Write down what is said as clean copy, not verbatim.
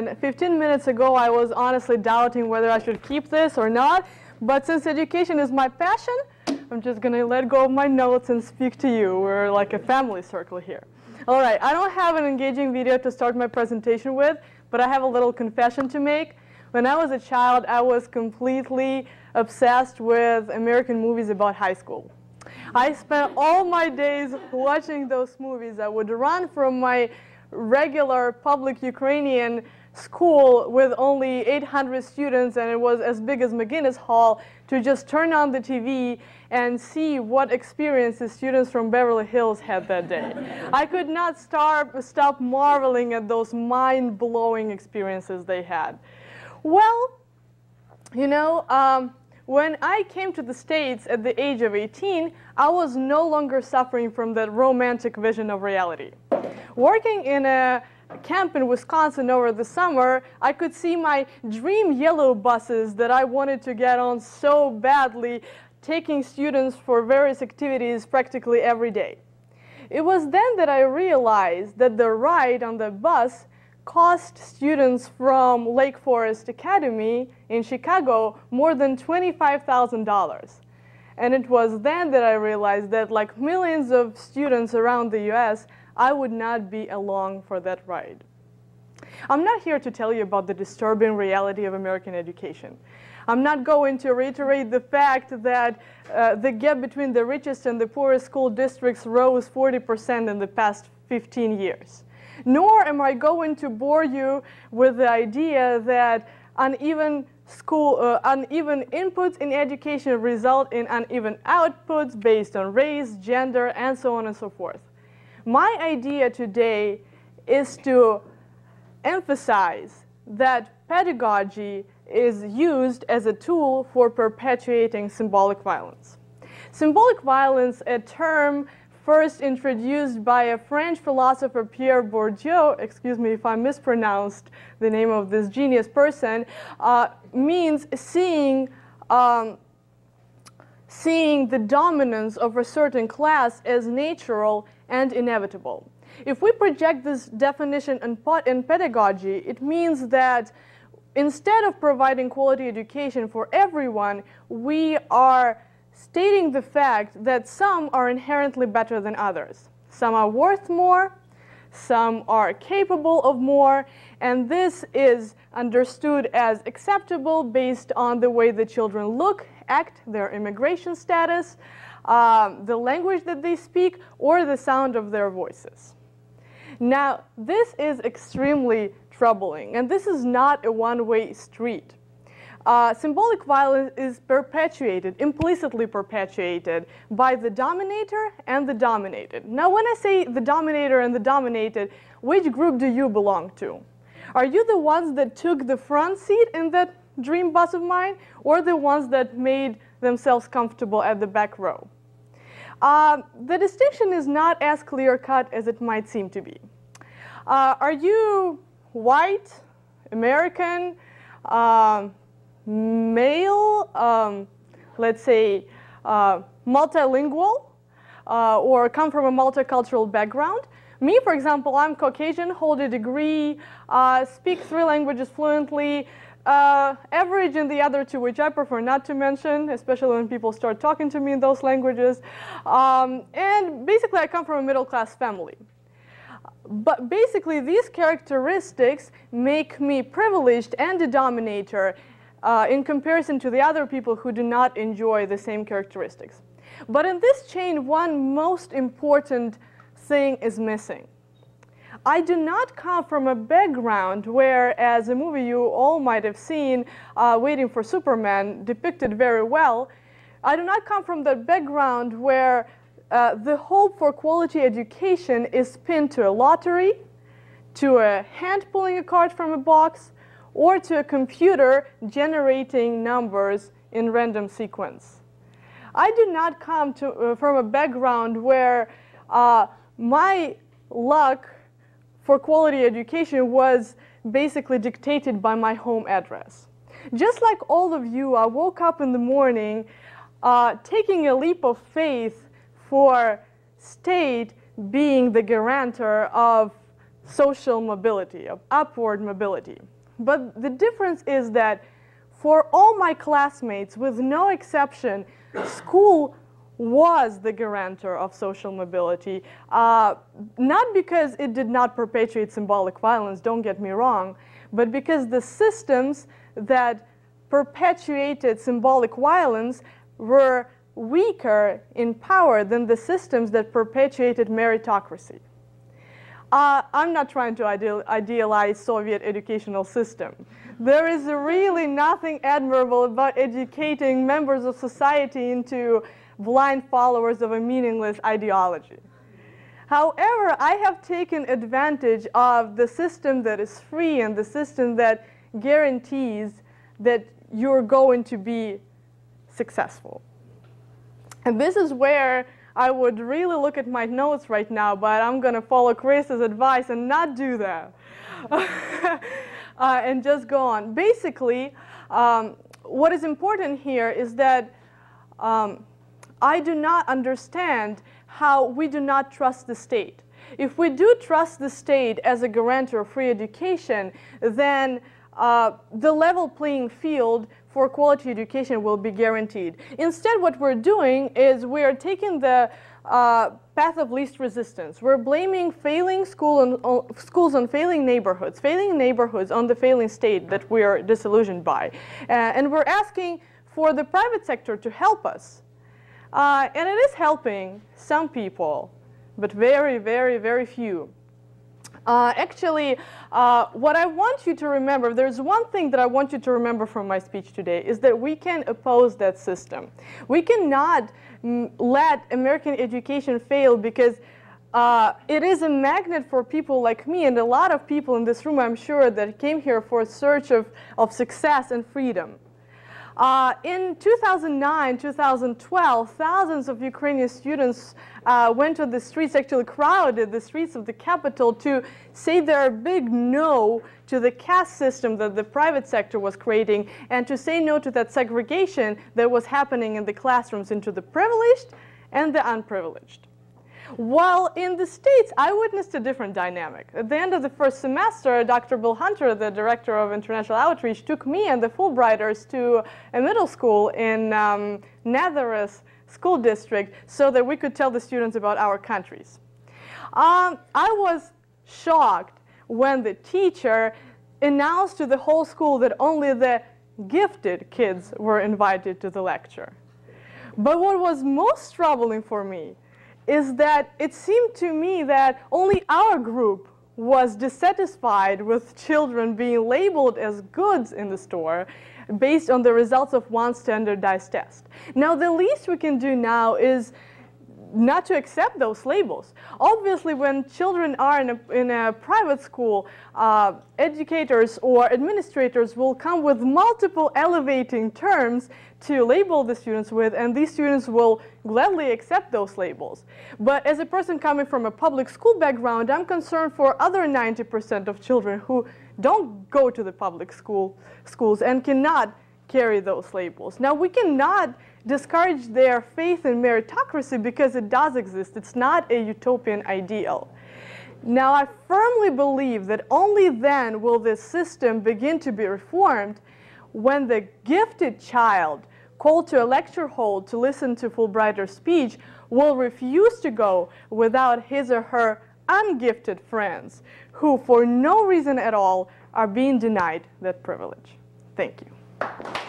and 15 minutes ago I was honestly doubting whether I should keep this or not. But since education is my passion, I'm just going to let go of my notes and speak to you. We're like a family circle here. All right, I don't have an engaging video to start my presentation with, but I have a little confession to make. When I was a child, I was completely obsessed with American movies about high school. I spent all my days watching those movies. I would run from my regular public Ukrainian school with only 800 students, and it was as big as McGinnis Hall, to just turn on the TV and see what experience the students from Beverly Hills had that day. I could not stop marveling at those mind-blowing experiences they had. Well, you know, when I came to the States at the age of 18, I was no longer suffering from that romantic vision of reality. Working in a camp in Wisconsin over the summer, I could see my dream yellow buses that I wanted to get on so badly, taking students for various activities practically every day. It was then that I realized that the ride on the bus cost students from Lake Forest Academy in Chicago more than $25,000. And it was then that I realized that, like millions of students around the US, I would not be along for that ride. I'm not here to tell you about the disturbing reality of American education. I'm not going to reiterate the fact that the gap between the richest and the poorest school districts rose 40% in the past 15 years. Nor am I going to bore you with the idea that uneven inputs in education result in uneven outputs based on race, gender, and so on and so forth. My idea today is to emphasize that pedagogy is used as a tool for perpetuating symbolic violence. Symbolic violence, a term first introduced by a French philosopher, Pierre Bourdieu, excuse me if I mispronounced the name of this genius person, means seeing the dominance of a certain class as natural and inevitable. If we project this definition in pedagogy, it means that instead of providing quality education for everyone, we are stating the fact that some are inherently better than others. Some are worth more, some are capable of more, and this is understood as acceptable based on the way the children look, act, their immigration status, the language that they speak, or the sound of their voices. Now, this is extremely troubling, and this is not a one-way street. Symbolic violence is perpetuated, implicitly perpetuated, by the dominator and the dominated. Now, when I say the dominator and the dominated, which group do you belong to? Are you the ones that took the front seat in that dream bus of mine, or the ones that made themselves comfortable at the back row? The distinction is not as clear-cut as it might seem to be. Are you white, American, male, let's say multilingual, or come from a multicultural background? Me, for example, I'm Caucasian, hold a degree, speak 3 languages fluently, average in the other 2, which I prefer not to mention, especially when people start talking to me in those languages. And basically, I come from a middle-class family. But basically, these characteristics make me privileged and a dominator in comparison to the other people who do not enjoy the same characteristics. But in this chain, one most important thing is missing. I do not come from a background where, as a movie you all might have seen, Waiting for Superman, depicted very well, I do not come from that background where the hope for quality education is pinned to a lottery, to a hand pulling a card from a box, or to a computer generating numbers in random sequence. I do not come from a background where my luck for quality education was basically dictated by my home address. Just like all of you, I woke up in the morning taking a leap of faith for state being the guarantor of social mobility, of upward mobility. But the difference is that for all my classmates, with no exception, school was the guarantor of social mobility, not because it did not perpetuate symbolic violence, don't get me wrong, but because the systems that perpetuated symbolic violence were weaker in power than the systems that perpetuated meritocracy. I'm not trying to idealize Soviet educational system. There is really nothing admirable about educating members of society into blind followers of a meaningless ideology. However, I have taken advantage of the system that is free and the system that guarantees that you're going to be successful. And this is where I would really look at my notes right now, but I'm going to follow Chris's advice and not do that. And just go on. Basically, what is important here is that I do not understand how we do not trust the state. If we do trust the state as a guarantor of free education, then the level playing field for quality education will be guaranteed. Instead, what we're doing is we're taking the path of least resistance. We're blaming failing schools on failing neighborhoods on the failing state that we are disillusioned by. And we're asking for the private sector to help us. And it is helping some people, but very, very, very few. Actually, what I want you to remember, there's one thing that I want you to remember from my speech today, is that we can oppose that system. We cannot let American education fail because it is a magnet for people like me and a lot of people in this room, I'm sure, that came here for a search of success and freedom. In 2009, 2012, thousands of Ukrainian students went to the streets, actually crowded the streets of the capital to say their big no to the caste system that the private sector was creating and to say no to that segregation that was happening in the classrooms into the privileged and the unprivileged. While in the States, I witnessed a different dynamic. At the end of the first semester, Dr. Bill Hunter, the director of international outreach, took me and the Fulbrighters to a middle school in Nazareth School District so that we could tell the students about our countries. I was shocked when the teacher announced to the whole school that only the gifted kids were invited to the lecture. But what was most troubling for me is that it seemed to me that only our group was dissatisfied with children being labeled as goods in the store based on the results of one standardized test. Now, the least we can do now is not to accept those labels. Obviously, when children are in a private school, educators or administrators will come with multiple elevating terms to label the students with, and these students will gladly accept those labels. But as a person coming from a public school background, I'm concerned for other 90% of children who don't go to the public schools and cannot carry those labels. Now, we cannot discourage their faith in meritocracy because it does exist. It's not a utopian ideal. Now, I firmly believe that only then will this system begin to be reformed when the gifted child called to a lecture hall to listen to Fulbrighter's speech will refuse to go without his or her ungifted friends who, for no reason at all, are being denied that privilege. Thank you.